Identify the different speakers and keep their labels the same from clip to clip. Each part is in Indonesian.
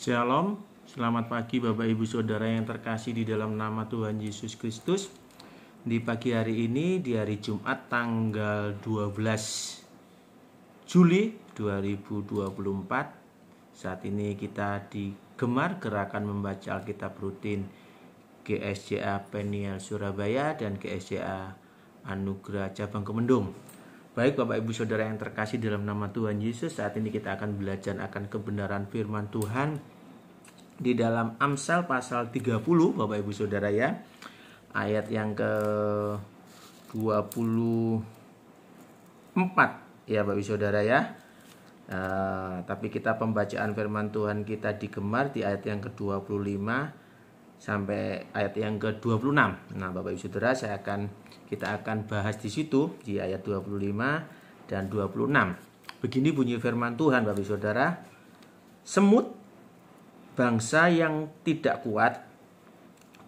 Speaker 1: Shalom, selamat pagi Bapak Ibu Saudara yang terkasih di dalam nama Tuhan Yesus Kristus. Di pagi hari ini, di hari Jumat tanggal 12 Juli 2024. Saat ini kita di Gemar Gerakan Membaca Alkitab Rutin GSJA Peniel Surabaya dan GSJA Anugerah Cabang Kemendung. Baik Bapak Ibu Saudara yang terkasih dalam nama Tuhan Yesus, saat ini kita akan belajar akan kebenaran firman Tuhan di dalam Amsal pasal 30 Bapak Ibu Saudara ya. Ayat yang ke-24 ya Bapak Ibu Saudara ya. Tapi kita pembacaan firman Tuhan kita di Gemar di ayat yang ke-25 sampai ayat yang ke-26. Nah, Bapak Ibu Saudara, kita akan bahas di situ di ayat 25 dan 26. Begini bunyi firman Tuhan, Bapak Ibu Saudara. Semut, bangsa yang tidak kuat,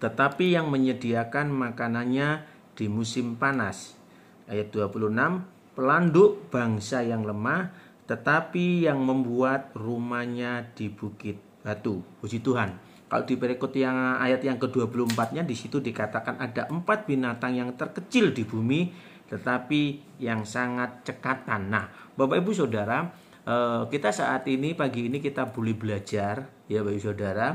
Speaker 1: tetapi yang menyediakan makanannya di musim panas. Ayat 26, pelanduk bangsa yang lemah, tetapi yang membuat rumahnya di bukit batu. Puji Tuhan. Kalau di perikop yang ayat yang ke-24-nya di situ dikatakan ada 4 binatang yang terkecil di bumi tetapi yang sangat cekatan. Nah, Bapak Ibu Saudara, kita saat ini pagi ini kita boleh belajar ya Bapak Ibu Saudara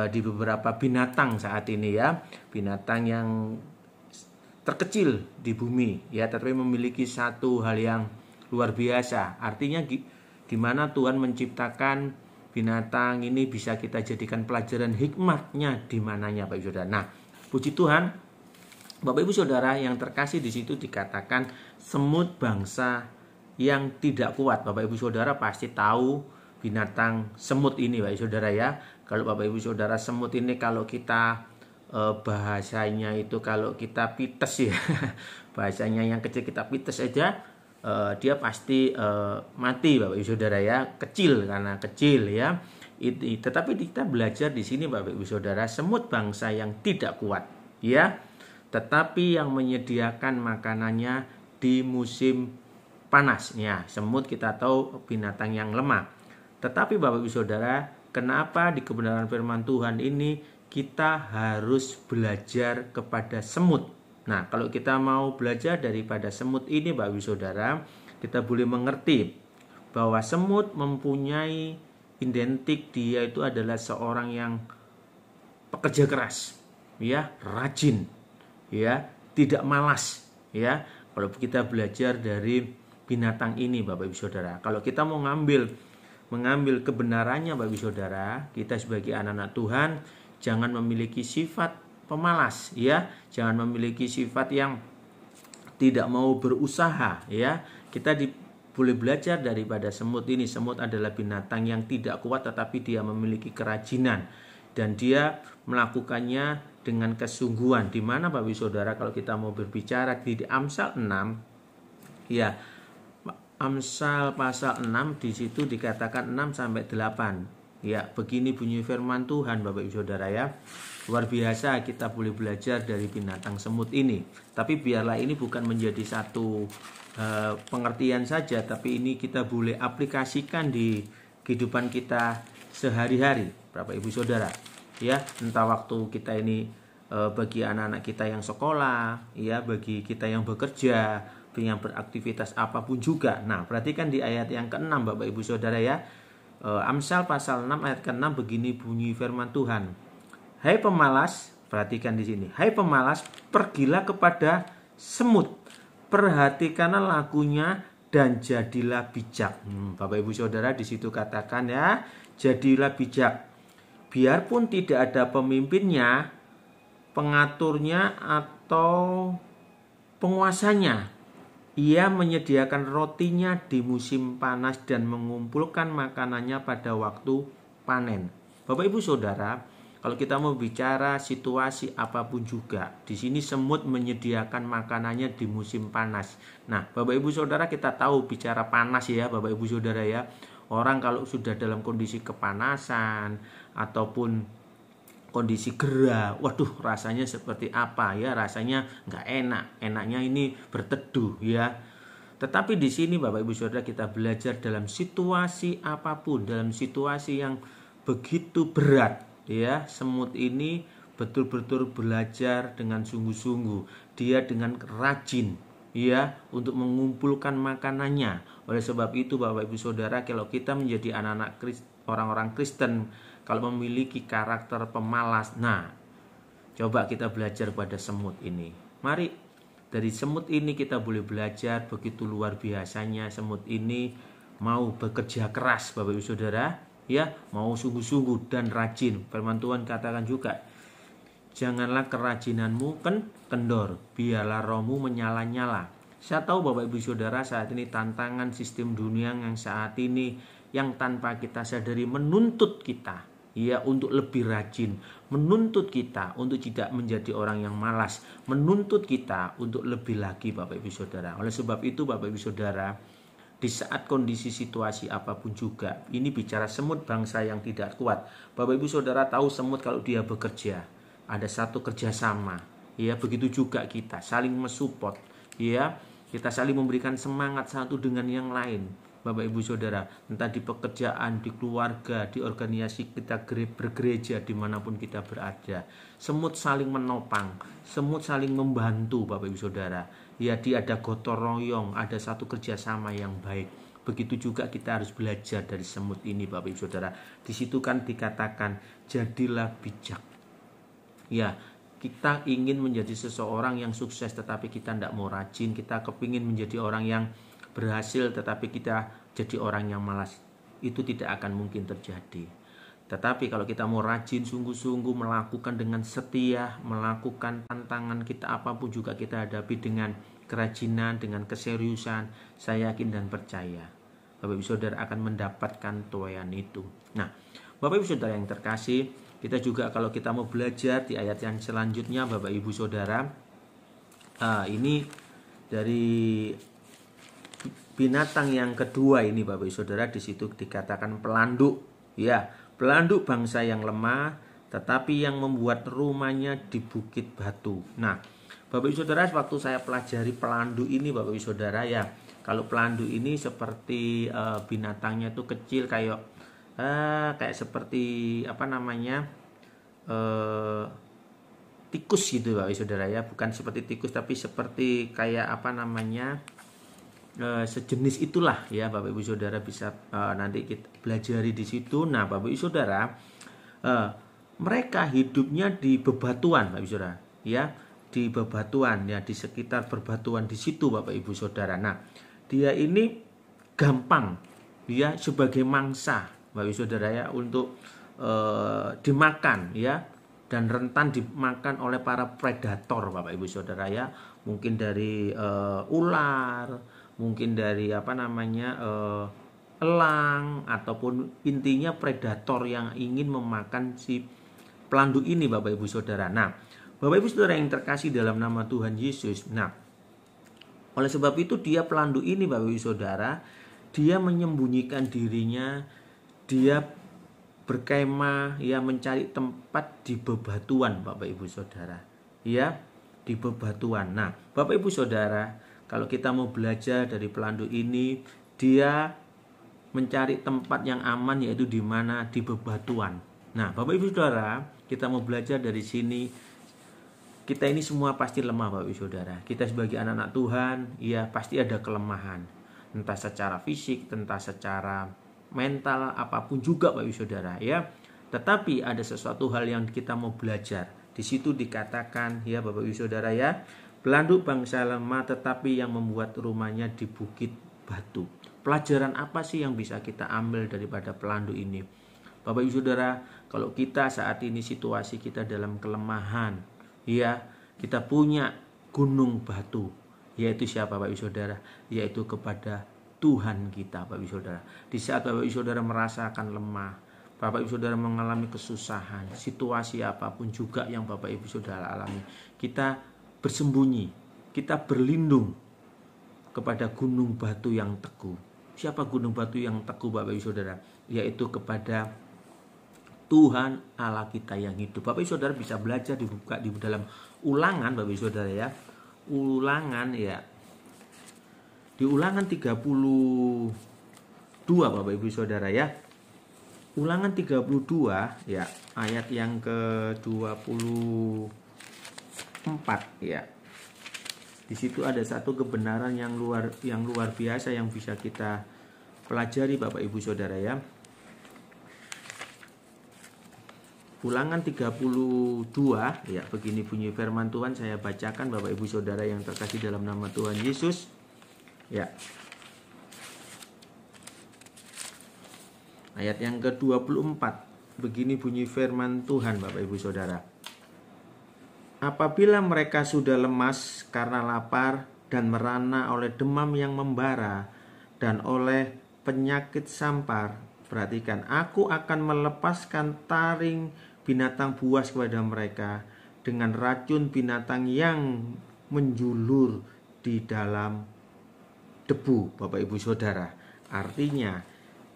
Speaker 1: di beberapa binatang saat ini ya. Binatang yang terkecil di bumi ya, tetapi memiliki satu hal yang luar biasa. Artinya di mana Tuhan menciptakan binatang ini bisa kita jadikan pelajaran hikmatnya di mananya Bapak Ibu Saudara. Nah, puji Tuhan, Bapak Ibu Saudara yang terkasih di situ dikatakan semut bangsa yang tidak kuat. Bapak Ibu Saudara pasti tahu binatang semut ini Bapak Ibu Saudara ya. Kalau Bapak Ibu Saudara semut ini kalau kita bahasanya itu kalau kita pites ya. Bahasanya yang kecil kita pites aja. Dia pasti mati Bapak Ibu Saudara ya, kecil karena kecil ya. Tetapi kita belajar di sini Bapak Ibu Saudara, semut bangsa yang tidak kuat ya, tetapi yang menyediakan makanannya di musim panasnya. Semut kita tahu binatang yang lemah. Tetapi Bapak Ibu Saudara, kenapa di kebenaran firman Tuhan ini kita harus belajar kepada semut? Nah, kalau kita mau belajar daripada semut ini Bapak Ibu Saudara, kita boleh mengerti bahwa semut mempunyai identik, dia itu adalah seorang yang pekerja keras, ya, rajin, ya, tidak malas, ya. Kalau kita belajar dari binatang ini Bapak Ibu Saudara, kalau kita mau mengambil kebenarannya Bapak Ibu Saudara, kita sebagai anak-anak Tuhan jangan memiliki sifat pemalas ya, jangan memiliki sifat yang tidak mau berusaha ya. Kita boleh belajar daripada semut ini. Semut adalah binatang yang tidak kuat tetapi dia memiliki kerajinan dan dia melakukannya dengan kesungguhan. Di mana Bapak Ibu Saudara kalau kita mau berbicara di Amsal 6 ya, Amsal pasal 6 di situ dikatakan 6 sampai 8. Ya, begini bunyi firman Tuhan Bapak Ibu Saudara ya. Luar biasa kita boleh belajar dari binatang semut ini. Tapi biarlah ini bukan menjadi satu pengertian saja, tapi ini kita boleh aplikasikan di kehidupan kita sehari-hari Bapak Ibu Saudara. Ya, entah waktu kita ini bagi anak-anak kita yang sekolah, ya, bagi kita yang bekerja, yang beraktivitas apapun juga. Nah, perhatikan di ayat yang ke-6 Bapak Ibu Saudara ya. Amsal pasal 6 ayat ke-6 begini bunyi firman Tuhan. Hai pemalas, perhatikan di sini. Hai pemalas, pergilah kepada semut, perhatikanlah lakunya dan jadilah bijak. Bapak Ibu Saudara di situ katakan ya, jadilah bijak. Biarpun tidak ada pemimpinnya, pengaturnya atau penguasanya, ia menyediakan rotinya di musim panas dan mengumpulkan makanannya pada waktu panen. Bapak Ibu Saudara, kalau kita mau bicara situasi apapun juga, di sini semut menyediakan makanannya di musim panas. Nah, Bapak Ibu Saudara kita tahu bicara panas ya, Bapak Ibu Saudara ya. Orang kalau sudah dalam kondisi kepanasan ataupun kondisi gerah, waduh rasanya seperti apa ya? Rasanya nggak enak. Enaknya ini berteduh ya. Tetapi di sini Bapak Ibu Saudara kita belajar dalam situasi apapun, dalam situasi yang begitu berat, ya. Semut ini betul-betul belajar dengan sungguh-sungguh. Dia dengan rajin, ya, untuk mengumpulkan makanannya. Oleh sebab itu Bapak Ibu Saudara, kalau kita menjadi anak-anak orang-orang Kristen, kalau memiliki karakter pemalas, nah, coba kita belajar pada semut ini. Mari, dari semut ini kita boleh belajar begitu luar biasanya semut ini mau bekerja keras Bapak Ibu Saudara, ya, mau sungguh-sungguh dan rajin. Firman Tuhan katakan juga, janganlah kerajinanmu kendor, biarlah rohmu menyala-nyala. Saya tahu Bapak Ibu Saudara, saat ini tantangan sistem dunia yang saat ini yang tanpa kita sadari menuntut kita, ya, untuk lebih rajin, menuntut kita untuk tidak menjadi orang yang malas, menuntut kita untuk lebih lagi Bapak Ibu Saudara. Oleh sebab itu Bapak Ibu Saudara, di saat kondisi situasi apapun juga, ini bicara semut bangsa yang tidak kuat. Bapak Ibu Saudara tahu semut kalau dia bekerja, ada satu kerjasama, ya, begitu juga kita saling mensupport, ya, kita saling memberikan semangat satu dengan yang lain. Bapak Ibu Saudara, entah di pekerjaan, di keluarga, di organisasi kita bergereja, dimanapun kita berada, semut saling menopang, semut saling membantu Bapak Ibu Saudara. Ya, dia ada gotong royong, ada satu kerjasama yang baik. Begitu juga kita harus belajar dari semut ini Bapak Ibu Saudara. Di situ kan dikatakan, jadilah bijak. Ya, kita ingin menjadi seseorang yang sukses tetapi kita tidak mau rajin. Kita kepingin menjadi orang yang berhasil tetapi kita jadi orang yang malas. Itu tidak akan mungkin terjadi. Tetapi kalau kita mau rajin, sungguh-sungguh melakukan dengan setia, melakukan tantangan kita apapun juga kita hadapi dengan kerajinan, dengan keseriusan, saya yakin dan percaya Bapak Ibu Saudara akan mendapatkan tuaian itu. Nah, Bapak Ibu Saudara yang terkasih, kita juga kalau kita mau belajar di ayat yang selanjutnya Bapak Ibu Saudara, ini dari binatang yang kedua ini Bapak Ibu Saudara, di situ dikatakan pelanduk, ya, pelanduk bangsa yang lemah tetapi yang membuat rumahnya di bukit batu. Nah, Bapak Ibu Saudara, waktu saya pelajari pelanduk ini Bapak Ibu Saudara, ya, kalau pelanduk ini seperti binatangnya itu kecil kayak seperti apa namanya, tikus gitu Bapak Ibu Saudara, ya, bukan seperti tikus tapi seperti kayak apa namanya, sejenis itulah, ya, Bapak Ibu Saudara bisa nanti kita pelajari di situ. Nah, Bapak Ibu Saudara, mereka hidupnya di bebatuan Bapak Ibu Saudara, ya, di bebatuan, ya, di sekitar berbatuan di situ Bapak Ibu Saudara. Nah, dia ini gampang, dia sebagai mangsa Bapak Ibu Saudara, ya, untuk dimakan, ya, dan rentan dimakan oleh para predator Bapak Ibu Saudara, ya, mungkin dari ular, mungkin dari apa namanya, elang, ataupun intinya predator yang ingin memakan si pelanduk ini Bapak Ibu Saudara. Nah, Bapak Ibu Saudara yang terkasih dalam nama Tuhan Yesus, nah, oleh sebab itu dia pelanduk ini Bapak Ibu Saudara, dia menyembunyikan dirinya, dia berkemah, ya, mencari tempat di bebatuan Bapak Ibu Saudara, ya, di bebatuan. Nah, Bapak Ibu Saudara, kalau kita mau belajar dari pelanduk ini, dia mencari tempat yang aman, yaitu di mana? Di bebatuan. Nah, Bapak Ibu Saudara, kita mau belajar dari sini. Kita ini semua pasti lemah Bapak Ibu Saudara. Kita sebagai anak-anak Tuhan, ya, pasti ada kelemahan. Entah secara fisik, entah secara mental, apapun juga Bapak Ibu Saudara, ya. Tetapi ada sesuatu hal yang kita mau belajar. Di situ dikatakan, ya, Bapak Ibu Saudara, ya, pelanduk bangsa lemah tetapi yang membuat rumahnya di bukit batu. Pelajaran apa sih yang bisa kita ambil daripada pelanduk ini? Bapak Ibu Saudara, kalau kita saat ini situasi kita dalam kelemahan, ya, kita punya gunung batu, yaitu siapa Bapak Ibu Saudara? Yaitu kepada Tuhan kita Bapak Ibu Saudara. Di saat Bapak Ibu Saudara merasakan lemah, Bapak Ibu Saudara mengalami kesusahan, situasi apapun juga yang Bapak Ibu Saudara alami, kita bersembunyi, kita berlindung kepada gunung batu yang teguh. Siapa gunung batu yang teguh Bapak Ibu Saudara? Yaitu kepada Tuhan Allah kita yang hidup. Bapak Ibu Saudara bisa belajar dibuka di dalam Ulangan Bapak Ibu Saudara, ya. Ulangan, ya. Di Ulangan 32 Bapak Ibu Saudara, ya. Ulangan 32 ya, ayat yang ke-24 ya. Di situ ada satu kebenaran yang luar biasa yang bisa kita pelajari Bapak Ibu Saudara ya. Ulangan 32 ya, begini bunyi firman Tuhan, saya bacakan Bapak Ibu Saudara yang terkasih dalam nama Tuhan Yesus. Ya. Ayat yang ke-24. Begini bunyi firman Tuhan Bapak Ibu Saudara. Apabila mereka sudah lemas karena lapar dan merana oleh demam yang membara dan oleh penyakit sampar, perhatikan, aku akan melepaskan taring binatang buas kepada mereka dengan racun binatang yang menjulur di dalam debu, Bapak Ibu Saudara. Artinya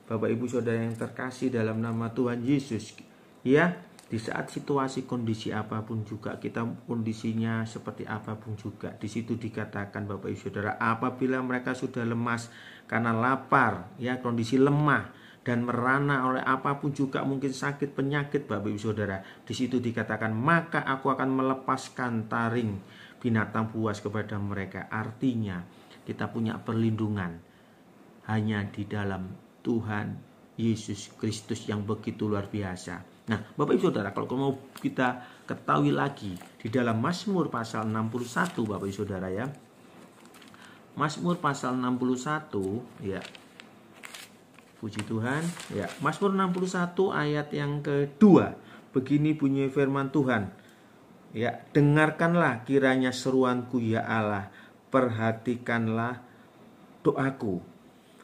Speaker 1: Bapak Ibu Saudara yang terkasih dalam nama Tuhan Yesus ya, di saat situasi kondisi apapun juga, kita kondisinya seperti apapun juga, di situ dikatakan Bapak Ibu Saudara, apabila mereka sudah lemas karena lapar ya, kondisi lemah dan merana oleh apapun juga, mungkin sakit penyakit Bapak Ibu Saudara, di situ dikatakan maka aku akan melepaskan taring binatang buas kepada mereka. Artinya kita punya perlindungan hanya di dalam Tuhan Yesus Kristus yang begitu luar biasa. Nah, Bapak Ibu Saudara, kalau mau kita ketahui lagi di dalam Mazmur pasal 61 Bapak Ibu Saudara ya. Mazmur pasal 61 ya. Puji Tuhan ya. Mazmur 61 ayat yang kedua. Begini bunyi firman Tuhan. Ya, dengarkanlah kiranya seruanku ya Allah, perhatikanlah doaku.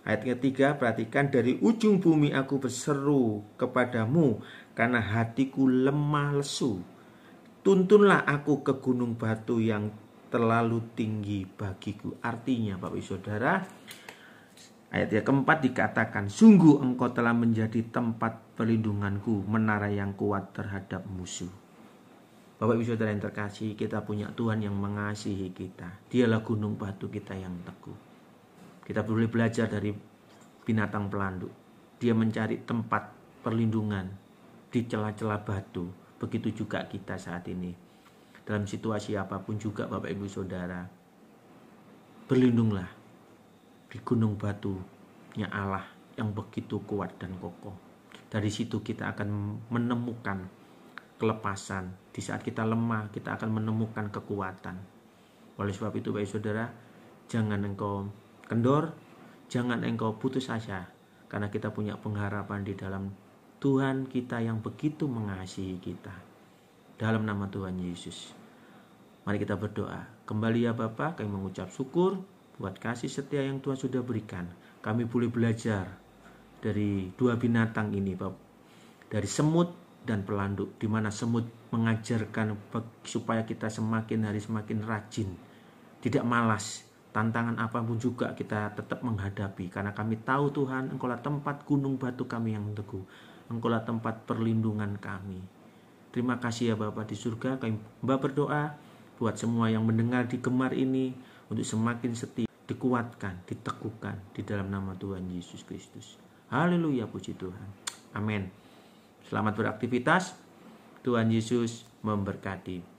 Speaker 1: Ayat ketiga, perhatikan, dari ujung bumi aku berseru kepadamu karena hatiku lemah lesu. Tuntunlah aku ke gunung batu yang terlalu tinggi bagiku. Artinya Bapak Ibu Saudara, ayat yang keempat dikatakan, sungguh engkau telah menjadi tempat perlindunganku, menara yang kuat terhadap musuh. Bapak Ibu Saudara yang terkasih, kita punya Tuhan yang mengasihi kita. Dialah gunung batu kita yang teguh. Kita boleh belajar dari binatang pelanduk. Dia mencari tempat perlindungan di celah-celah batu. Begitu juga kita saat ini. Dalam situasi apapun juga Bapak Ibu Saudara, berlindunglah di gunung batunya Allah yang begitu kuat dan kokoh. Dari situ kita akan menemukan kelepasan. Di saat kita lemah, kita akan menemukan kekuatan. Oleh sebab itu Bapak Ibu Saudara, jangan engkau kendor, jangan engkau putus asa, karena kita punya pengharapan di dalam Tuhan kita yang begitu mengasihi kita. Dalam nama Tuhan Yesus, mari kita berdoa. Kembali ya Bapa, kami mengucap syukur buat kasih setia yang Tuhan sudah berikan. Kami boleh belajar dari dua binatang ini, Bapak, dari semut dan pelanduk, di mana semut mengajarkan supaya kita semakin hari semakin rajin, tidak malas. Tantangan apapun juga kita tetap menghadapi, karena kami tahu Tuhan, Engkaulah tempat gunung batu kami yang teguh, Engkaulah tempat perlindungan kami. Terima kasih ya Bapa di surga. Kami berdoa buat semua yang mendengar di Gemar ini untuk semakin setia, dikuatkan, diteguhkan di dalam nama Tuhan Yesus Kristus. Haleluya, puji Tuhan. Amin. Selamat beraktivitas. Tuhan Yesus memberkati.